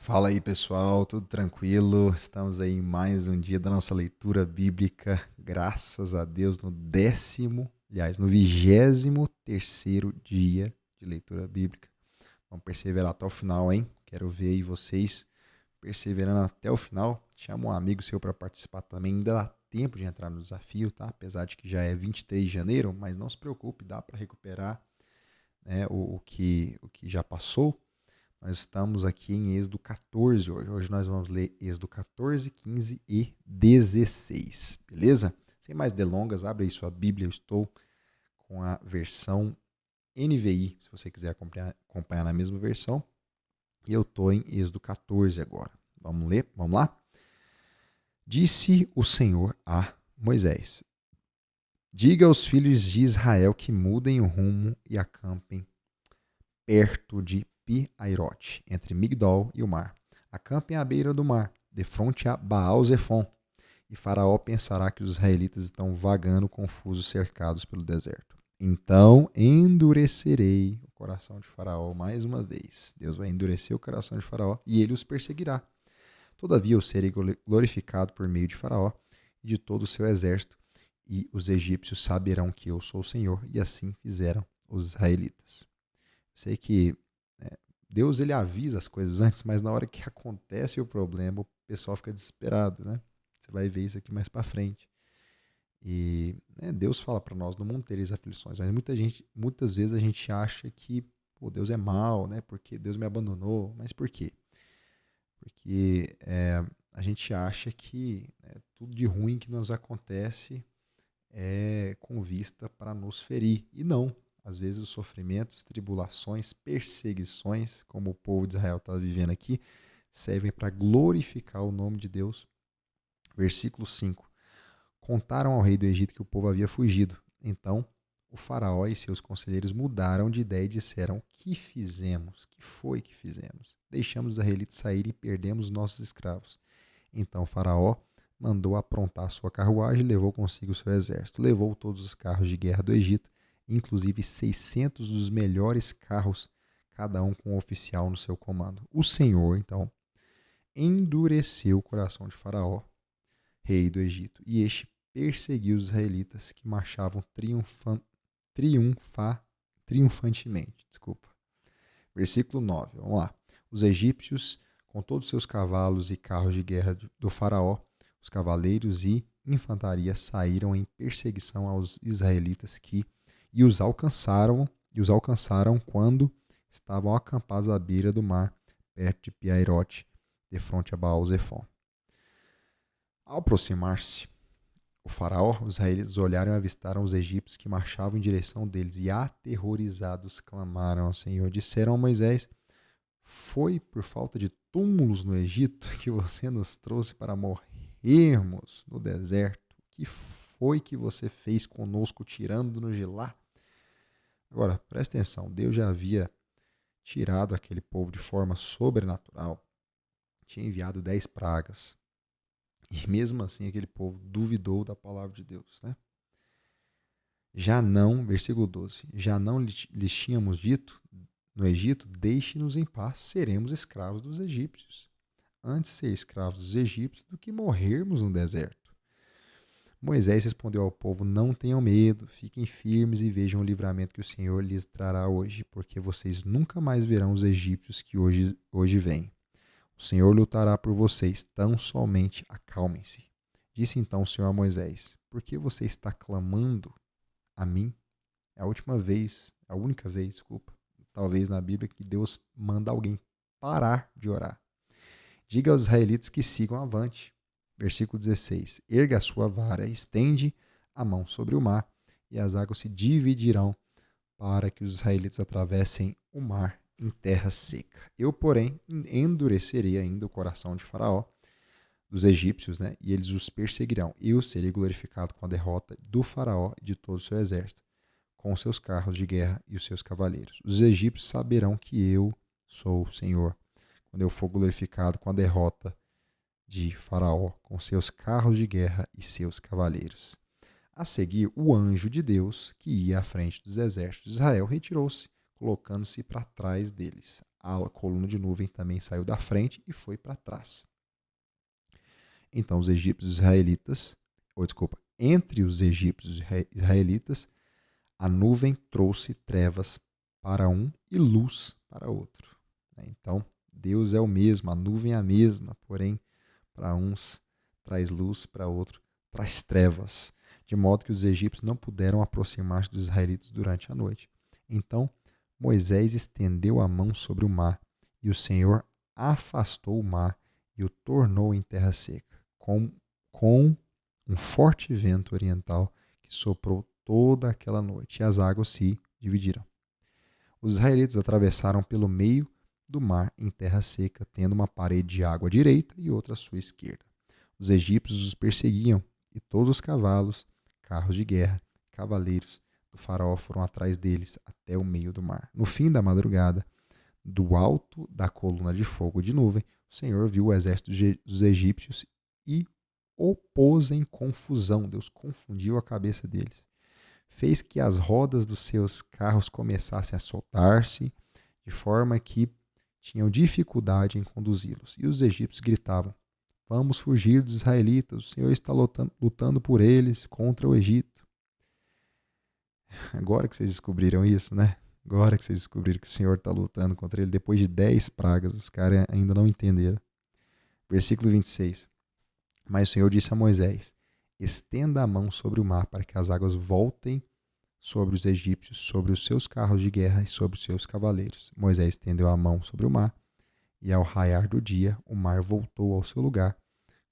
Fala aí, pessoal, tudo tranquilo? Estamos aí em mais um dia da nossa leitura bíblica, graças a Deus, no 23º dia de leitura bíblica. Vamos perseverar até o final, hein? Quero ver aí vocês perseverando até o final. Chama um amigo seu para participar também, ainda dá tempo de entrar no desafio, tá? Apesar de que já é 23 de janeiro, mas não se preocupe, dá para recuperar, né, o que já passou. Nós estamos aqui em Êxodo 14 hoje. Hoje nós vamos ler Êxodo 14, 15 e 16, beleza? Sem mais delongas, abre aí sua Bíblia. Eu estou com a versão NVI, se você quiser acompanhar na mesma versão. E eu estou em Êxodo 14 agora. Vamos ler? Vamos lá? Disse o Senhor a Moisés: Diga aos filhos de Israel que mudem o rumo e acampem perto de Pi-Airote, entre Migdol e o mar. Acampem à beira do mar, de frente a Baal-Zefon. E Faraó pensará que os israelitas estão vagando confusos, cercados pelo deserto. Então endurecerei o coração de Faraó mais uma vez. Deus vai endurecer o coração de Faraó e ele os perseguirá. Todavia eu serei glorificado por meio de Faraó e de todo o seu exército, e os egípcios saberão que eu sou o Senhor. E assim fizeram os israelitas. Sei que Deus ele avisa as coisas antes, mas na hora que acontece o problema, o pessoal fica desesperado, né? Você vai ver isso aqui mais para frente. E Deus fala para nós, no mundo tereis aflições, mas muitas vezes a gente acha que Deus é mau, né? Porque Deus me abandonou. Mas por quê? Porque a gente acha que tudo de ruim que nos acontece é com vista para nos ferir. E não. Às vezes os sofrimentos, tribulações, perseguições, como o povo de Israel está vivendo aqui, servem para glorificar o nome de Deus. Versículo 5. Contaram ao rei do Egito que o povo havia fugido. Então o faraó e seus conselheiros mudaram de ideia e disseram: que fizemos? Que foi que fizemos? Deixamos os israelitas saírem e perdemos nossos escravos. Então o faraó mandou aprontar sua carruagem e levou consigo o seu exército. Levou todos os carros de guerra do Egito, inclusive 600 dos melhores carros, cada um com um oficial no seu comando. O Senhor, então, endureceu o coração de Faraó, rei do Egito, e este perseguiu os israelitas que marchavam triunfantemente. Versículo 9, vamos lá. Os egípcios, com todos os seus cavalos e carros de guerra do faraó, os cavaleiros e infantaria saíram em perseguição aos israelitas e os alcançaram quando estavam acampados à beira do mar, perto de Piairote, de frente a Baal-Zefon. Ao aproximar-se o faraó, os israelitas olharam e avistaram os egípcios que marchavam em direção deles e, aterrorizados, clamaram ao Senhor. Disseram a Moisés: foi por falta de túmulos no Egito que você nos trouxe para morrermos no deserto? O que foi que você fez conosco, tirando-nos de lá? Agora, presta atenção, Deus já havia tirado aquele povo de forma sobrenatural, tinha enviado 10 pragas, e mesmo assim aquele povo duvidou da palavra de Deus, né? Já não, versículo 12, já não lhes tínhamos dito no Egito: deixe-nos em paz, seremos escravos dos egípcios. Antes ser escravos dos egípcios do que morrermos no deserto. Moisés respondeu ao povo: não tenham medo, fiquem firmes e vejam o livramento que o Senhor lhes trará hoje, porque vocês nunca mais verão os egípcios que hoje vêm. O Senhor lutará por vocês, tão somente acalmem-se. Disse então o Senhor a Moisés: por que você está clamando a mim? É a única vez, talvez na Bíblia, que Deus manda alguém parar de orar. Diga aos israelitas que sigam avante. Versículo 16. Erga a sua vara, estende a mão sobre o mar, e as águas se dividirão para que os israelitas atravessem o mar em terra seca. Eu, porém, endurecerei ainda o coração de Faraó, dos egípcios, né? E eles os perseguirão. Eu serei glorificado com a derrota do Faraó e de todo o seu exército, com os seus carros de guerra e os seus cavaleiros. Os egípcios saberão que eu sou o Senhor, quando eu for glorificado com a derrota de Faraó, com seus carros de guerra e seus cavaleiros. A seguir, o anjo de Deus, que ia à frente dos exércitos de Israel, retirou-se, colocando-se para trás deles. a coluna de nuvem também saiu da frente e foi para trás. Então os egípcios israelitas, entre os egípcios israelitas, a nuvem trouxe trevas para um e luz para outro. Então, Deus é o mesmo, a nuvem é a mesma, porém, para uns traz luz, para outros traz trevas, de modo que os egípcios não puderam aproximar-se dos israelitas durante a noite. Então, Moisés estendeu a mão sobre o mar, e o Senhor afastou o mar e o tornou em terra seca, com um forte vento oriental que soprou toda aquela noite, e as águas se dividiram. Os israelitas atravessaram pelo meio do mar em terra seca, tendo uma parede de água à direita e outra à sua esquerda. Os egípcios os perseguiam, e todos os cavalos, carros de guerra, cavaleiros do faraó foram atrás deles até o meio do mar. No fim da madrugada, do alto da coluna de fogo e de nuvem, o Senhor viu o exército dos egípcios e o pôs em confusão. Deus confundiu a cabeça deles. Fez que as rodas dos seus carros começassem a soltar-se, de forma que tinham dificuldade em conduzi-los. E os egípcios gritavam: vamos fugir dos israelitas, o Senhor está lutando por eles contra o Egito. Agora que vocês descobriram isso, né? Agora que vocês descobriram que o Senhor está lutando contra ele, depois de 10 pragas, os caras ainda não entenderam. Versículo 26. Mas o Senhor disse a Moisés: estenda a mão sobre o mar para que as águas voltem sobre os egípcios, sobre os seus carros de guerra e sobre os seus cavaleiros. Moisés estendeu a mão sobre o mar, e ao raiar do dia, o mar voltou ao seu lugar.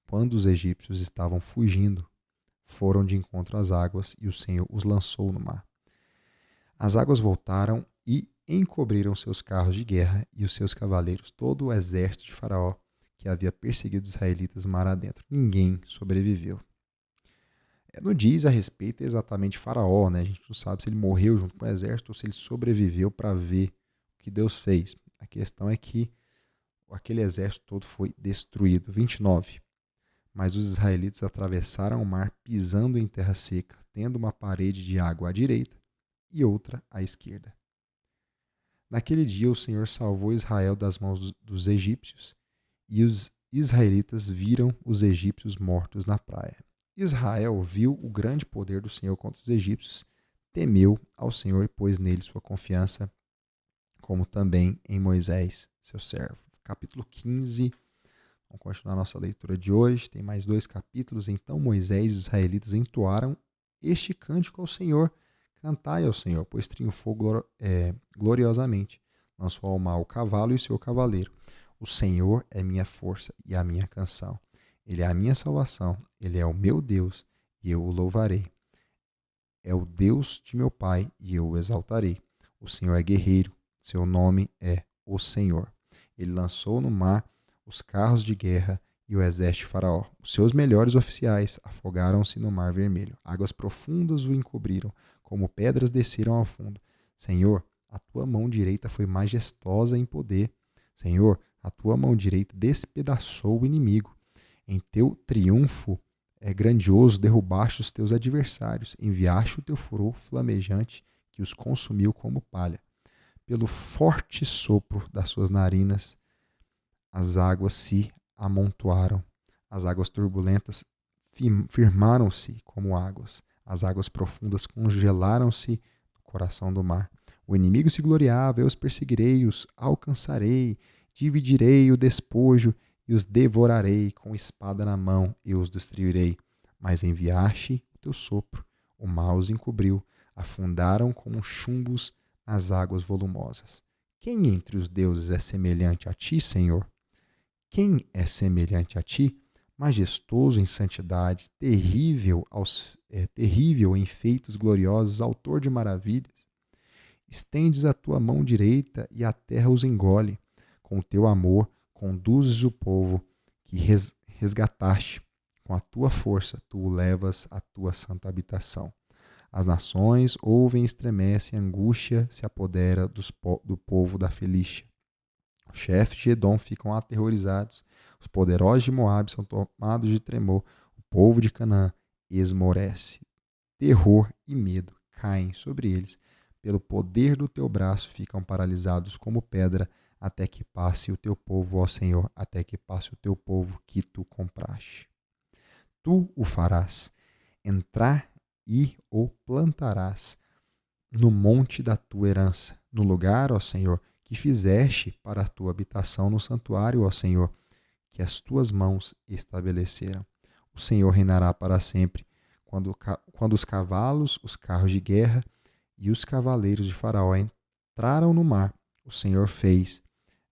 Quando os egípcios estavam fugindo, foram de encontro às águas, e o Senhor os lançou no mar. As águas voltaram e encobriram seus carros de guerra e os seus cavaleiros, todo o exército de Faraó, que havia perseguido os israelitas mar adentro. Ninguém sobreviveu. Não diz a respeito exatamente Faraó, né? A gente não sabe se ele morreu junto com o exército ou se ele sobreviveu para ver o que Deus fez. A questão é que aquele exército todo foi destruído. 29. Mas os israelitas atravessaram o mar pisando em terra seca, tendo uma parede de água à direita e outra à esquerda. Naquele dia o Senhor salvou Israel das mãos dos egípcios, e os israelitas viram os egípcios mortos na praia. Israel viu o grande poder do Senhor contra os egípcios, temeu ao Senhor e pôs nele sua confiança, como também em Moisés, seu servo. Capítulo 15. Vamos continuar nossa leitura de hoje. Tem mais 2 capítulos. Então Moisés e os israelitas entoaram este cântico ao Senhor. Cantai ao Senhor, pois triunfou gloriosamente. Lançou ao mar o cavalo e o seu cavaleiro. O Senhor é minha força e a minha canção. Ele é a minha salvação. Ele é o meu Deus e eu o louvarei. É o Deus de meu pai e eu o exaltarei. O Senhor é guerreiro. Seu nome é o Senhor. Ele lançou no mar os carros de guerra e o exército de Faraó. Os seus melhores oficiais afogaram-se no mar vermelho. Águas profundas o encobriram, como pedras desceram ao fundo. Senhor, a tua mão direita foi majestosa em poder. Senhor, a tua mão direita despedaçou o inimigo. Em teu triunfo grandioso derrubaste os teus adversários. Enviaste o teu furor flamejante que os consumiu como palha. Pelo forte sopro das suas narinas, as águas se amontoaram. As águas turbulentas firmaram-se como águas. As águas profundas congelaram-se no coração do mar. O inimigo se gloriava, eu os perseguirei, os alcançarei, dividirei o despojo e os devorarei, com espada na mão eu os destruirei. Mas enviaste o teu sopro, o mar os encobriu, afundaram como chumbos nas águas volumosas. Quem entre os deuses é semelhante a ti, Senhor? Quem é semelhante a ti? Majestoso em santidade, terrível em feitos gloriosos, autor de maravilhas. Estendes a tua mão direita e a terra os engole. Com o teu amor conduzes o povo que resgataste. Com a tua força tu o levas à tua santa habitação. As nações ouvem e estremecem, angústia se apodera do povo da Felícia. Os chefes de Edom ficam aterrorizados, os poderosos de Moabe são tomados de tremor, o povo de Canaã esmorece. Terror e medo caem sobre eles, pelo poder do teu braço ficam paralisados como pedra, até que passe o teu povo, ó Senhor, até que passe o teu povo que tu compraste. Tu o farás entrar e o plantarás no monte da tua herança, no lugar, ó Senhor, que fizeste para a tua habitação no santuário, ó Senhor, que as tuas mãos estabeleceram. O Senhor reinará para sempre, quando os cavalos, os carros de guerra e os cavaleiros de Faraó entraram no mar. O Senhor fez,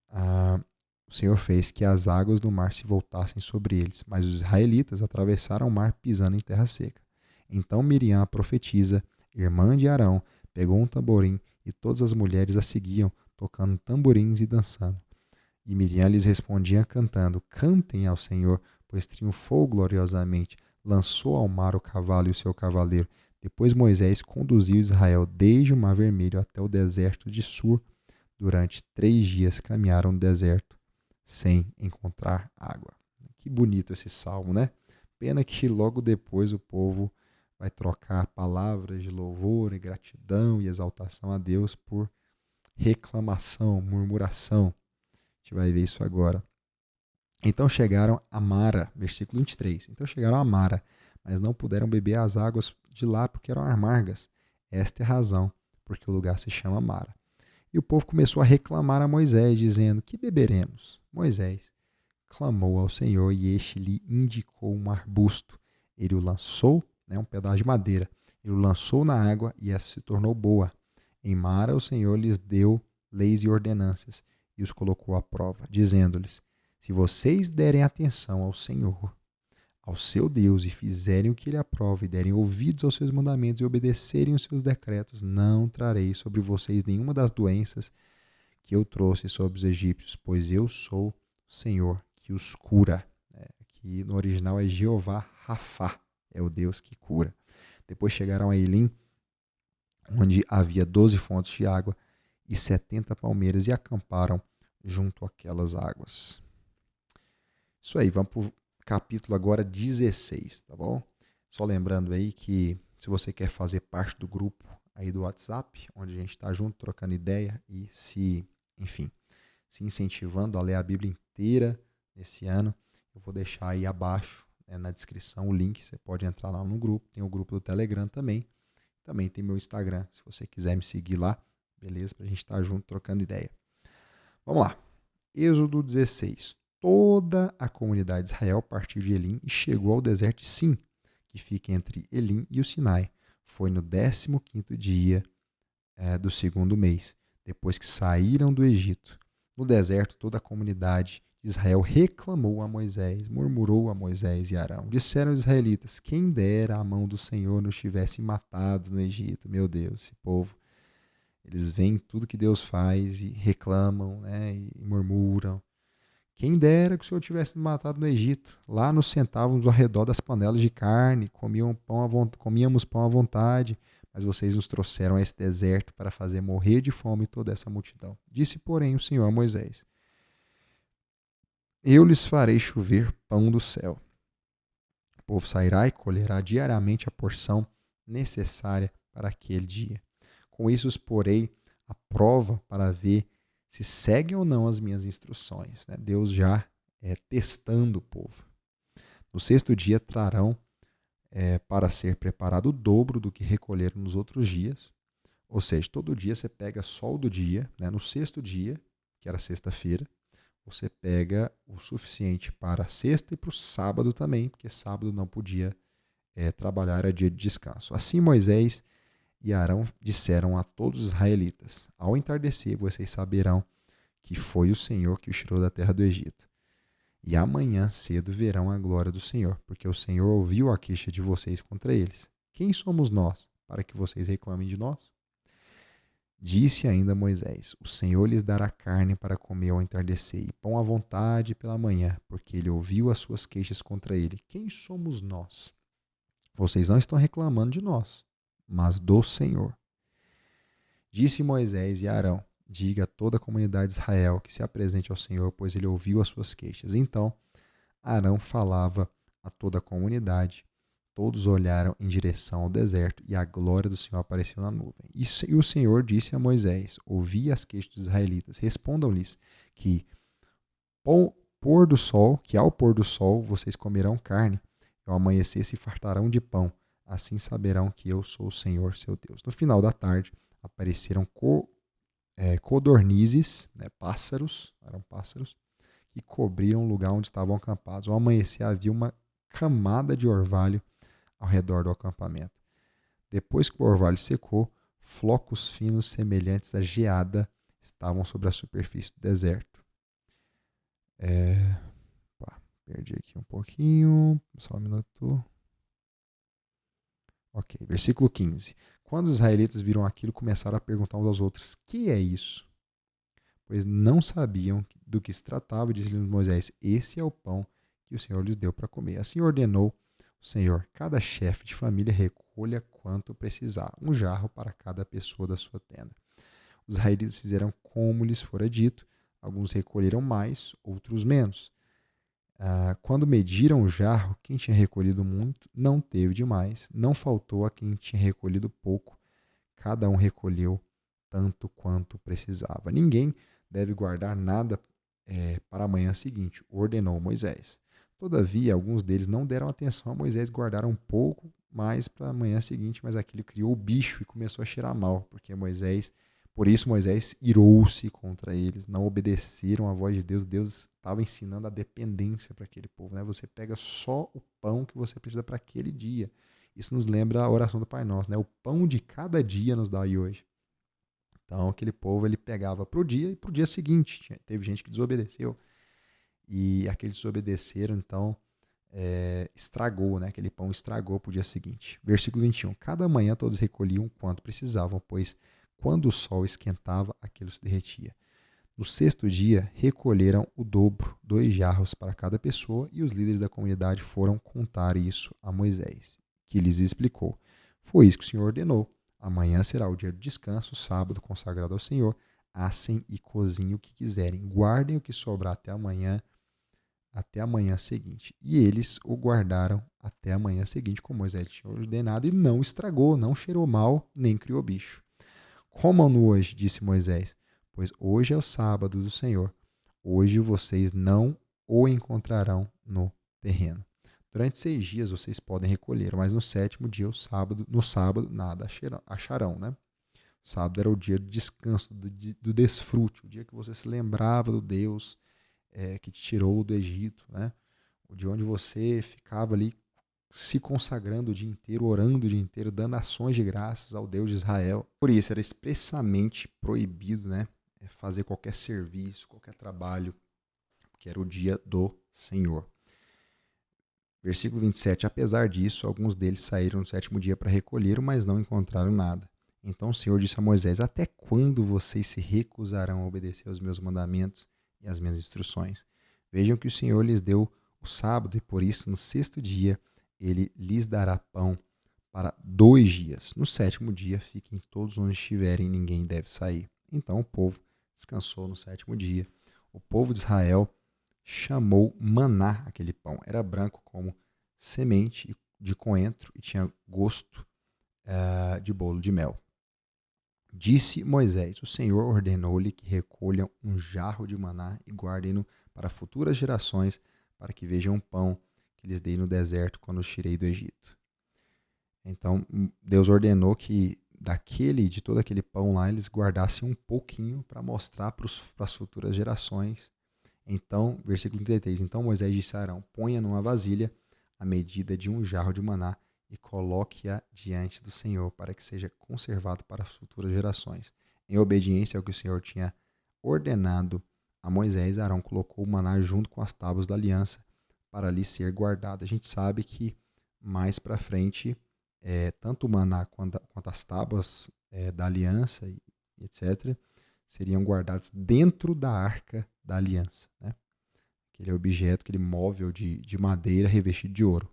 ah, o Senhor fez que as águas do mar se voltassem sobre eles, mas os israelitas atravessaram o mar pisando em terra seca. Então Miriam, a profetisa, irmã de Arão, pegou um tamborim e todas as mulheres a seguiam, tocando tamborins e dançando. E Miriam lhes respondia cantando: Cantem ao Senhor, pois triunfou gloriosamente, lançou ao mar o cavalo e o seu cavaleiro. Depois Moisés conduziu Israel desde o Mar Vermelho até o deserto de Sur. Durante 3 dias caminharam no deserto sem encontrar água. Que bonito esse salmo, né? Pena que logo depois o povo vai trocar palavras de louvor e gratidão e exaltação a Deus por reclamação, murmuração. A gente vai ver isso agora. Então chegaram a Mara, versículo 23. Então chegaram a Mara, mas não puderam beber as águas de lá porque eram amargas. Esta é a razão porque o lugar se chama Mara. E o povo começou a reclamar a Moisés, dizendo: Que beberemos? Moisés clamou ao Senhor e este lhe indicou um arbusto. Ele o lançou, um pedaço de madeira, ele o lançou na água e essa se tornou boa. Em Mara o Senhor lhes deu leis e ordenanças e os colocou à prova, dizendo-lhes: Se vocês derem atenção ao Senhor, ao seu Deus, e fizerem o que ele aprova, e derem ouvidos aos seus mandamentos e obedecerem os seus decretos, não trarei sobre vocês nenhuma das doenças que eu trouxe sobre os egípcios, pois eu sou o Senhor que os cura. Que no original é Jeová Rafá, é o Deus que cura. Depois chegaram a Elim, onde havia 12 fontes de água e 70 palmeiras, e acamparam junto àquelas águas. Isso aí, vamos para o capítulo agora 16, tá bom? Só lembrando aí que se você quer fazer parte do grupo aí do WhatsApp, onde a gente está junto, trocando ideia e se incentivando a ler a Bíblia inteira esse ano, eu vou deixar aí abaixo, na descrição, o link. Você pode entrar lá no grupo. Tem o grupo do Telegram também. Também tem meu Instagram, se você quiser me seguir lá. Beleza? Para a gente estar junto, trocando ideia. Vamos lá. Êxodo 16. Toda a comunidade de Israel partiu de Elim e chegou ao deserto de Sim, que fica entre Elim e o Sinai. Foi no 15º dia do 2º mês, depois que saíram do Egito. No deserto, toda a comunidade de Israel reclamou a Moisés, murmurou a Moisés e Arão. Disseram os israelitas: Quem dera a mão do Senhor nos tivesse matado no Egito. Meu Deus, esse povo, eles veem tudo que Deus faz e reclamam, e murmuram. Quem dera que o Senhor tivesse nos matado no Egito. Lá nos sentávamos ao redor das panelas de carne, comíamos pão à vontade, mas vocês nos trouxeram a esse deserto para fazer morrer de fome toda essa multidão. Disse, porém, o Senhor a Moisés: Eu lhes farei chover pão do céu. O povo sairá e colherá diariamente a porção necessária para aquele dia. Com isso os porei à prova para ver se seguem ou não as minhas instruções. Deus já testando o povo. No 6º dia trarão para ser preparado o dobro do que recolheram nos outros dias. Ou seja, todo dia você pega só o do dia. No 6º dia, que era sexta-feira, você pega o suficiente para a sexta e para o sábado também, porque sábado não podia trabalhar, era dia de descanso. Assim Moisés e Arão disseram a todos os israelitas: Ao entardecer vocês saberão que foi o Senhor que os tirou da terra do Egito. E amanhã cedo verão a glória do Senhor, porque o Senhor ouviu a queixa de vocês contra eles. Quem somos nós para que vocês reclamem de nós? Disse ainda Moisés: O Senhor lhes dará carne para comer ao entardecer e pão à vontade pela manhã, porque ele ouviu as suas queixas contra ele. Quem somos nós? Vocês não estão reclamando de nós, mas do Senhor. Disse Moisés e Arão: Diga a toda a comunidade de Israel que se apresente ao Senhor, pois ele ouviu as suas queixas. Então Arão falava a toda a comunidade Todos olharam em direção ao deserto e a glória do Senhor apareceu na nuvem. E o Senhor disse a Moisés: ouvi as queixas dos israelitas, respondam-lhes que ao pôr do sol vocês comerão carne, e ao amanhecer se fartarão de pão. Assim saberão que eu sou o Senhor, seu Deus. No final da tarde apareceram codornizes, né, eram pássaros, que cobriram o lugar onde estavam acampados. Ao amanhecer havia uma camada de orvalho ao redor do acampamento. Depois que o orvalho secou, flocos finos semelhantes a geada estavam sobre a superfície do deserto. Perdi aqui um pouquinho, só um minuto. Ok, versículo 15. Quando os israelitas viram aquilo, começaram a perguntar uns aos outros: que é isso? Pois não sabiam do que se tratava, e disse-lhes Moisés: esse é o pão que o Senhor lhes deu para comer. Assim ordenou o Senhor: cada chefe de família recolha quanto precisar, um jarro para cada pessoa da sua tenda. Os israelitas fizeram como lhes fora dito, alguns recolheram mais, outros menos. Quando mediram o jarro, quem tinha recolhido muito não teve demais, não faltou a quem tinha recolhido pouco, cada um recolheu tanto quanto precisava. Ninguém deve guardar nada para a manhã seguinte, ordenou Moisés. Todavia, alguns deles não deram atenção a Moisés, guardaram um pouco mais para a manhã seguinte, mas aquilo criou o bicho e começou a cheirar mal, por isso Moisés irou-se contra eles, não obedeceram à voz de Deus. Deus estava ensinando a dependência para aquele povo, né? Você pega só o pão que você precisa para aquele dia. Isso nos lembra a oração do Pai Nosso, né? O pão de cada dia nos dai hoje. Então, aquele povo ele pegava para o dia e para o dia seguinte. Teve gente que desobedeceu. E aqueles que desobedeceram, então, estragou, né? Aquele pão estragou para o dia seguinte. Versículo 21. Cada manhã todos recolhiam quanto precisavam, pois quando o sol esquentava, aquilo se derretia. No sexto dia, recolheram o dobro, 2 jarros para cada pessoa, e os líderes da comunidade foram contar isso a Moisés, que lhes explicou. Foi isso que o Senhor ordenou. Amanhã será o dia do descanso, sábado consagrado ao Senhor. Assem e cozinhem o que quiserem. Guardem o que sobrar até a manhã seguinte. E eles o guardaram até a manhã seguinte, como Moisés tinha ordenado, e não estragou, não cheirou mal, nem criou bicho. Comam-no hoje, disse Moisés, pois hoje é o sábado do Senhor. Hoje vocês não o encontrarão no terreno. Durante 6 dias vocês podem recolher, mas no 7º dia, no sábado, nada acharão, né? O sábado era o dia do descanso, do desfrute, o dia que você se lembrava do Deus que te tirou do Egito, né? O dia onde você ficava ali se consagrando o dia inteiro, orando o dia inteiro, dando ações de graças ao Deus de Israel. Por isso, era expressamente proibido, né, fazer qualquer serviço, qualquer trabalho, que era o dia do Senhor. Versículo 27. Apesar disso, alguns deles saíram no 7º dia para recolher, mas não encontraram nada. Então o Senhor disse a Moisés: até quando vocês se recusarão a obedecer aos meus mandamentos e às minhas instruções? Vejam que o Senhor lhes deu o sábado, e por isso, no 6º dia, ele lhes dará pão para 2 dias. No 7º dia, fiquem todos onde estiverem, ninguém deve sair. Então o povo descansou no 7º dia. O povo de Israel chamou maná aquele pão. Era branco como semente de coentro e tinha gosto de bolo de mel. Disse Moisés: o Senhor ordenou-lhe que recolham um jarro de maná e guardem-no para futuras gerações, para que vejam o pão que lhes dei no deserto quando os tirei do Egito. Então, Deus ordenou que de todo aquele pão lá, eles guardassem um pouquinho para mostrar para as futuras gerações. Então, versículo 33, então Moisés disse a Arão: ponha numa vasilha a medida de um jarro de maná e coloque-a diante do Senhor, para que seja conservado para as futuras gerações. Em obediência ao que o Senhor tinha ordenado a Moisés, Arão colocou o maná junto com as tábuas da aliança para ali ser guardado. A gente sabe que mais para frente, tanto o maná quanto as tábuas da aliança, e etc., seriam guardados dentro da arca da aliança, né? Aquele objeto, aquele móvel de madeira revestido de ouro.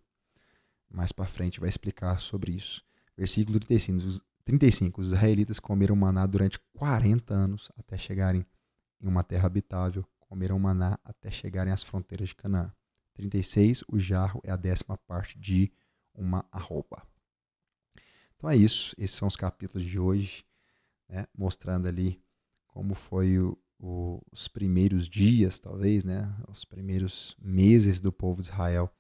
Mais para frente vai explicar sobre isso. Versículo 35. Os israelitas comeram maná durante 40 anos até chegarem em uma terra habitável. Comeram maná até chegarem às fronteiras de Canaã. 36. O jarro é a 10ª parte de uma arroba. Então é isso, esses são os capítulos de hoje, né, mostrando ali como foi os primeiros dias, talvez, né, os primeiros meses do povo de Israel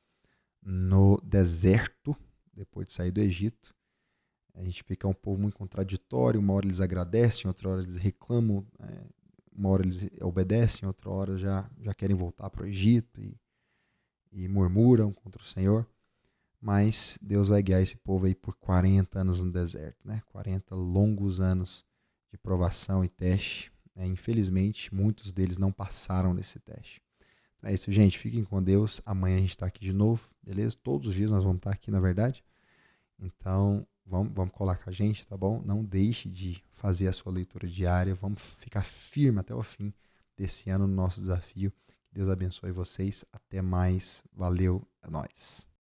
no deserto, depois de sair do Egito. A gente vê que é um povo muito contraditório, uma hora eles agradecem, outra hora eles reclamam, uma hora eles obedecem, outra hora já querem voltar para o Egito e murmuram contra o Senhor. Mas Deus vai guiar esse povo aí por 40 anos no deserto, né? 40 longos anos de provação e teste. Infelizmente, muitos deles não passaram nesse teste. Então é isso, gente. Fiquem com Deus. Amanhã a gente está aqui de novo, beleza? Todos os dias nós vamos estar aqui, na verdade. Então, vamos colar com a gente, tá bom? Não deixe de fazer a sua leitura diária. Vamos ficar firme até o fim desse ano no nosso desafio. Que Deus abençoe vocês. Até mais. Valeu. É nóis.